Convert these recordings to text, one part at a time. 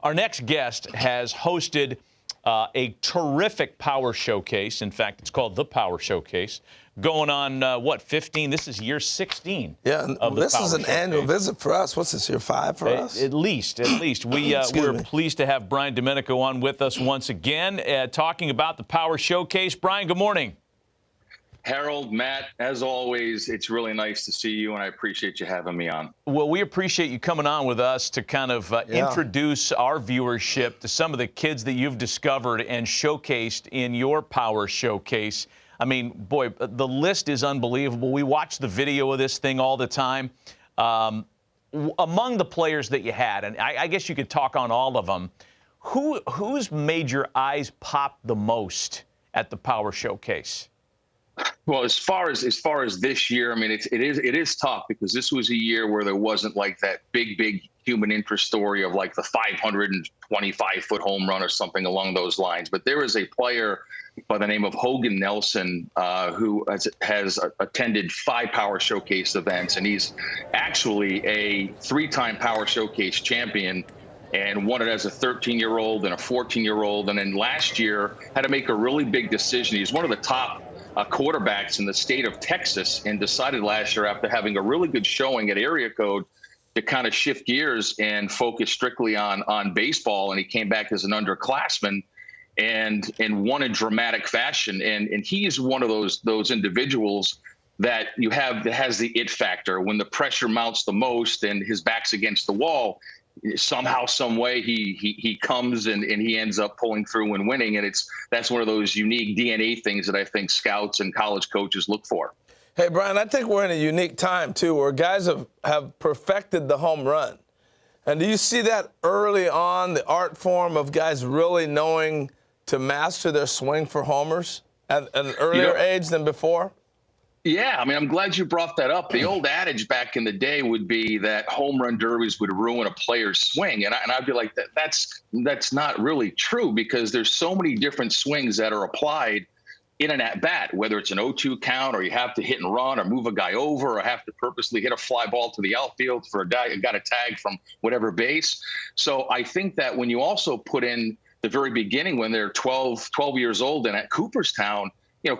Our next guest has hosted a terrific power showcase. In fact, it's called the Power Showcase. Going on, 15? This is year 16. Yeah, of the this Power is an Showcase. annual visit for us. What's this, year 5 for us? At least. We're pleased to have Brian Domenico on with us once again, talking about the Power Showcase. Brian, good morning. Harold, Matt, as always, it's really nice to see you, and I appreciate you having me on. Well, we appreciate you coming on with us to kind of introduce our viewership to some of the kids that you've discovered and showcased in your Power Showcase. I mean, boy, the list is unbelievable. We watch the video of this thing all the time. Among the players that you had, and I guess you could talk on all of them, who's made your eyes pop the most at the Power Showcase? Well, as far as this year, I mean, it is tough because this was a year where there wasn't like that big human interest story of like the 525-foot home run or something along those lines. But there is a player by the name of Hogan Nelson who has attended 5 Power Showcase events, and he's actually a 3-time Power Showcase champion and won it as a 13-year-old and a 14-year-old. And then last year had to make a really big decision. He's one of the top quarterbacks in the state of Texas, and decided last year, after having a really good showing at area code, to kind of shift gears and focus strictly on baseball. And he came back as an underclassman and won in dramatic fashion. And he is one of those individuals that you have that has the it factor. When the pressure mounts the most and his back's against the wall, somehow, some way, he comes and he ends up pulling through and winning. And that's one of those unique DNA things that I think scouts and college coaches look for. Hey, Brian, I think we're in a unique time, too, where guys have perfected the home run. And do you see that early on, the art form of guys really knowing to master their swing for homers at an earlier age than before? Yeah, I mean, I'm glad you brought that up. The old adage back in the day would be that home run derbies would ruin a player's swing. And I'd be like, that's not really true, because there's so many different swings that are applied in an at-bat, whether it's an 0-2 count, or you have to hit and run, or move a guy over, or have to purposely hit a fly ball to the outfield for a guy who got a tag from whatever base. So I think that when you also put in the very beginning, when they're 12 years old and at Cooperstown,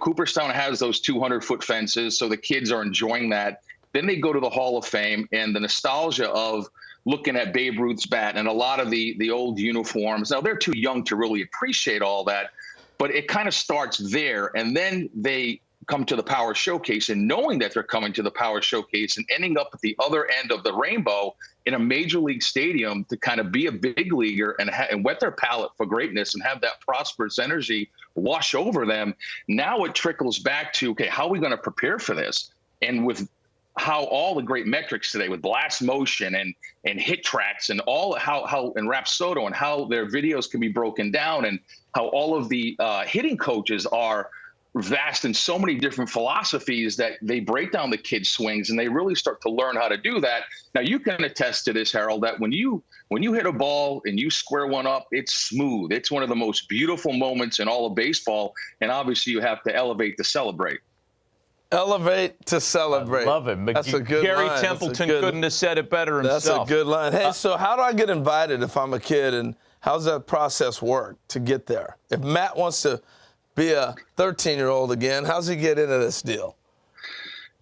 Cooperstown has those 200-foot fences, so the kids are enjoying that. Then they go to the Hall of Fame, and the nostalgia of looking at Babe Ruth's bat and a lot of the old uniforms. Now, they're too young to really appreciate all that, but it kind of starts there. And then they come to the Power Showcase, and knowing that they're coming to the Power Showcase and ending up at the other end of the rainbow in a major league stadium to kind of be a big leaguer and whet their palate for greatness and have that prosperous energy wash over them. Now it trickles back to, okay, how are we going to prepare for this? And with how all the great metrics today with blast motion and hit tracks and all how and Rapsodo and how their videos can be broken down, and how all of the hitting coaches are vast in so many different philosophies that they break down the kids' swings, and they really start to learn how to do that. Now, you can attest to this, Harold, that when you hit a ball and you square one up, it's smooth. It's one of the most beautiful moments in all of baseball, and obviously you have to elevate to celebrate. Elevate to celebrate. I love it. That's a good Gary line. Templeton couldn't have said it better himself. That's a good line. Hey, so how do I get invited if I'm a kid, and how's that process work to get there? If Matt wants to be a 13-year-old again, how's he get into this deal?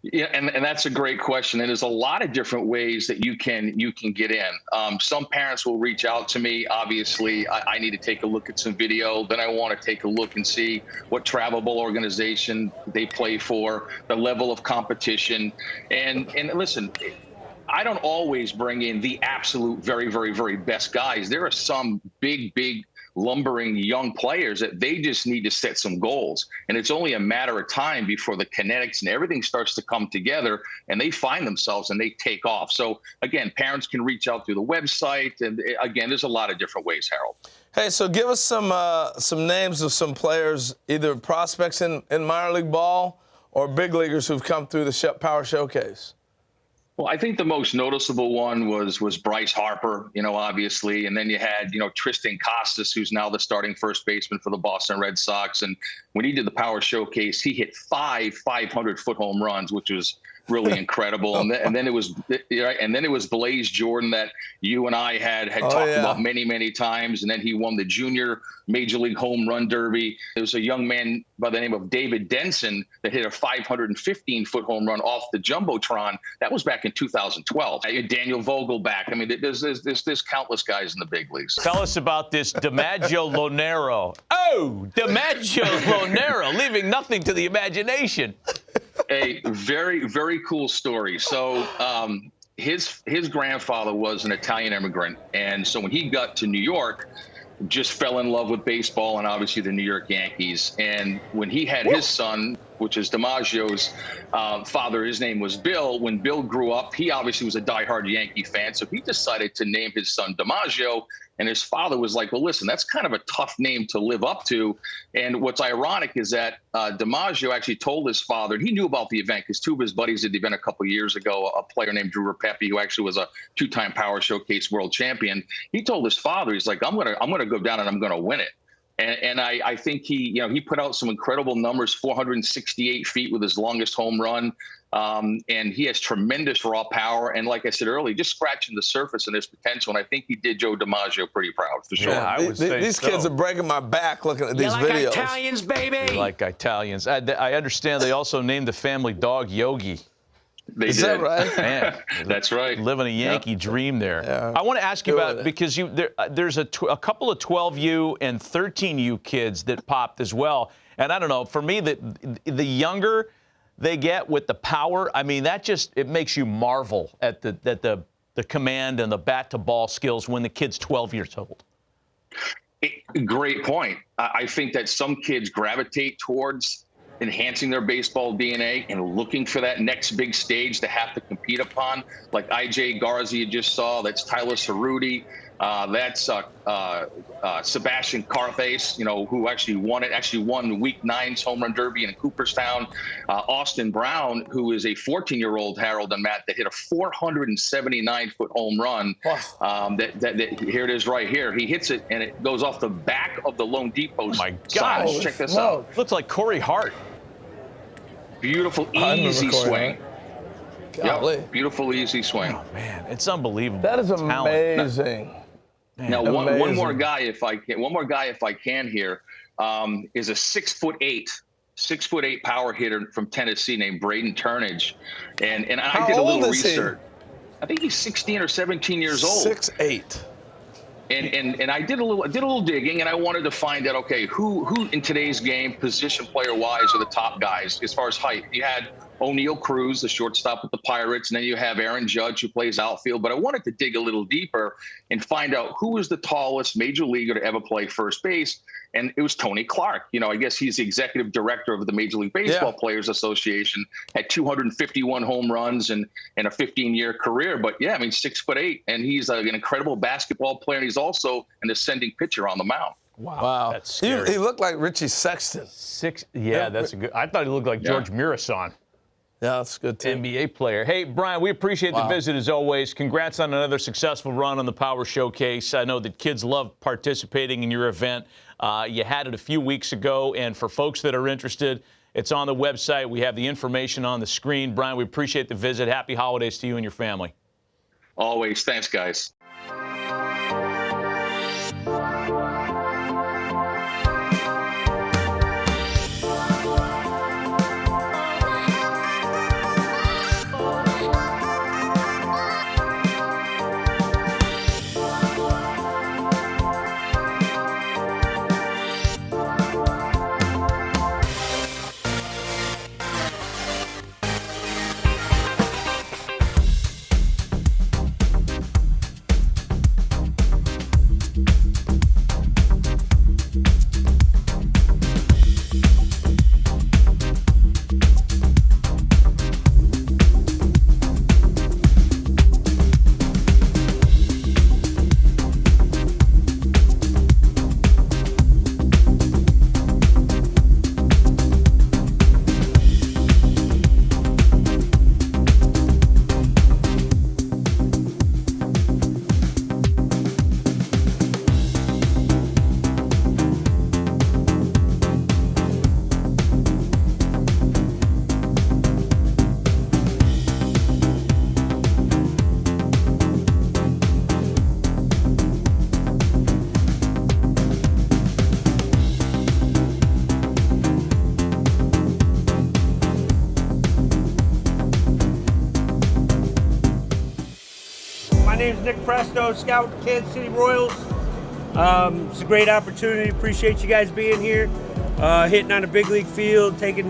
Yeah, and that's a great question. And there's a lot of different ways that you can get in. Some parents will reach out to me. Obviously, I need to take a look at some video. Then I want to take a look and see what travelable organization they play for, the level of competition. And listen, I don't always bring in the absolute very, very, very best guys. There are some big lumbering young players that they just need to set some goals. And it's only a matter of time before the kinetics and everything starts to come together, and they find themselves and they take off. So again, parents can reach out through the website. And again, there's a lot of different ways, Harold. Hey, so give us some names of some players, either prospects in minor league ball or big leaguers who've come through the Power Showcase. Well, I think the most noticeable one was Bryce Harper, obviously. And then you had, Tristan Costas, who's now the starting first baseman for the Boston Red Sox. And when he did the Power Showcase, he hit 5 500-foot home runs, which was really incredible. And then it was Blaze Jordan that you and I had talked about many times. And then he won the junior Major League Home Run Derby. There was a young man by the name of David Denson that hit a 515-foot home run off the Jumbotron. That was back in 2012. Daniel Vogelback. I mean, there's countless guys in the big leagues. Tell us about this DiMaggio Lonero. Oh, DiMaggio Lonero, leaving nothing to the imagination. A very, very cool story. So his grandfather was an Italian immigrant. And so when he got to New York, just fell in love with baseball and obviously the New York Yankees. And when he had his son, which is DiMaggio's father, his name was Bill. When Bill grew up, he obviously was a diehard Yankee fan. So he decided to name his son DiMaggio. And his father was like, well, listen, that's kind of a tough name to live up to. And what's ironic is that DiMaggio actually told his father, and he knew about the event because two of his buddies did the event a couple of years ago, a player named Drew Rapepi, who actually was a two-time Power Showcase world champion. He told his father, he's like, I'm gonna go down and I'm gonna win it. And I think he put out some incredible numbers, 468 feet with his longest home run. And he has tremendous raw power. And like I said earlier, just scratching the surface and his potential. And I think he did Joe DiMaggio pretty proud, for sure. Yeah, I would say these kids are breaking my back looking at these videos. Italians, baby. You like Italians. I understand they also named the family dog Yogi. Is that right? Man, that's right. Living a Yankee dream there. Yeah. I want to ask you about, because there's a couple of 12U and 13U kids that popped as well. And I don't know, for me, the younger they get with the power, I mean, it makes you marvel at the command and the bat to ball skills when the kid's 12 years old. Great point. I think that some kids gravitate towards enhancing their baseball DNA and looking for that next big stage to have to compete upon, like IJ Garza you just saw. That's Tyler Cerruti. That's Sebastian Carthace, who actually won Week 9's Home Run Derby in Cooperstown. Austin Brown, who is a 14-year-old, Harold and Matt, that hit a 479-foot home run. Wow. Here it is right here. He hits it, and it goes off the back of the loanDepot sign. Check this out. Looks like Corey Hart. Beautiful, easy swing. Yep. Beautiful, easy swing. Oh, man, it's unbelievable. That is amazing. Now, one more guy, if I can here, is a 6'8" power hitter from Tennessee named Braden Turnage, and I did a little research. I think he's 16 or 17 years old. 6'8". And I did a little digging, and I wanted to find out, okay, who in today's game, position player wise, are the top guys as far as height. You had O'Neal Cruz, the shortstop with the Pirates, and then you have Aaron Judge, who plays outfield. But I wanted to dig a little deeper and find out who was the tallest major leaguer to ever play first base. And it was Tony Clark. I guess he's the executive director of the Major League Baseball Players Association, had 251 home runs and a 15-year career. But, 6'8", and he's an incredible basketball player, and he's also an ascending pitcher on the mound. Wow. That's scary. He looked like Richie Sexton. That's a good. I thought he looked like George Mirasan. Yeah, that's good, too. NBA player. Hey, Brian, we appreciate the visit as always. Congrats on another successful run on the Power Showcase. I know that kids love participating in your event. You had it a few weeks ago, and for folks that are interested, it's on the website. We have the information on the screen. Brian, we appreciate the visit. Happy holidays to you and your family. Always. Thanks, guys. Nick Presto, scout Kansas City Royals. It's a great opportunity. Appreciate you guys being here, hitting on a big league field. We're going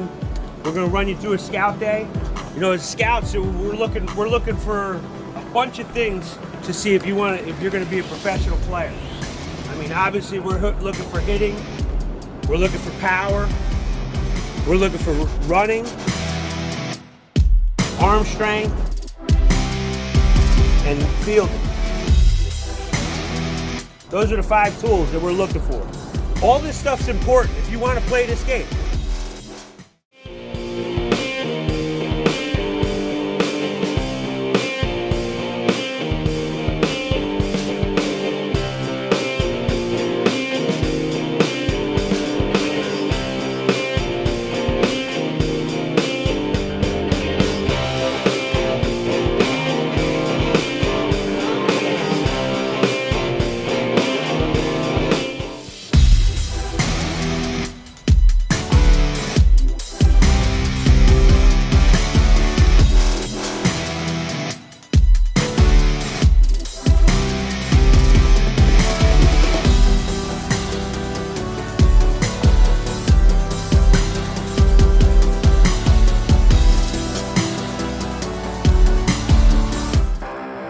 to run you through a scout day. You know, as scouts, we're looking for a bunch of things to see if you're going to be a professional player. I mean, obviously, we're looking for hitting. We're looking for power. We're looking for running, arm strength, and fielding. Those are the 5 tools that we're looking for. All this stuff's important if you want to play this game.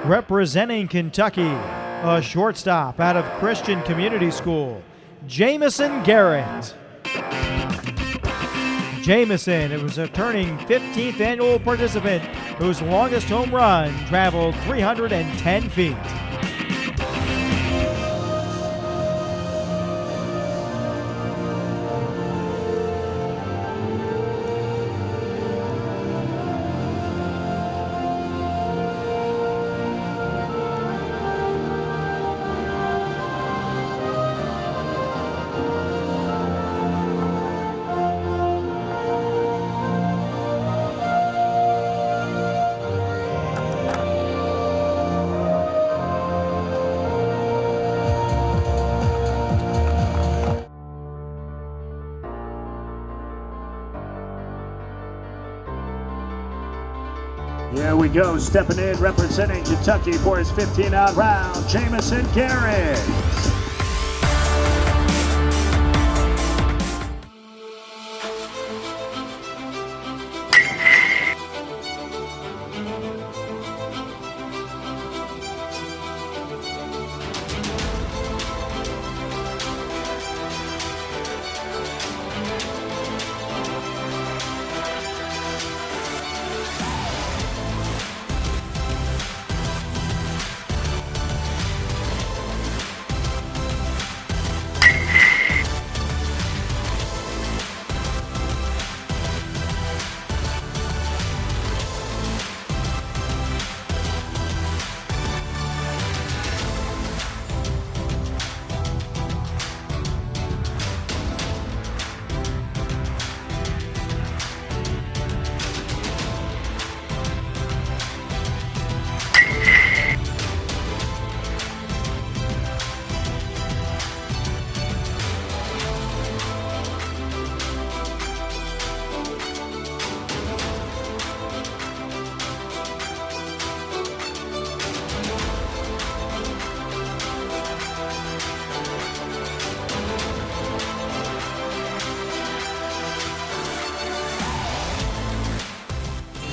Representing Kentucky, a shortstop out of Christian Community School, Jameson Garrett. Jameson was a turning 15th annual participant whose longest home run traveled 310 feet. Here we go, stepping in, representing Kentucky for his 15-out round, Jameson Garrett.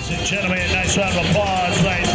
Ladies and gentlemen, nice round of applause right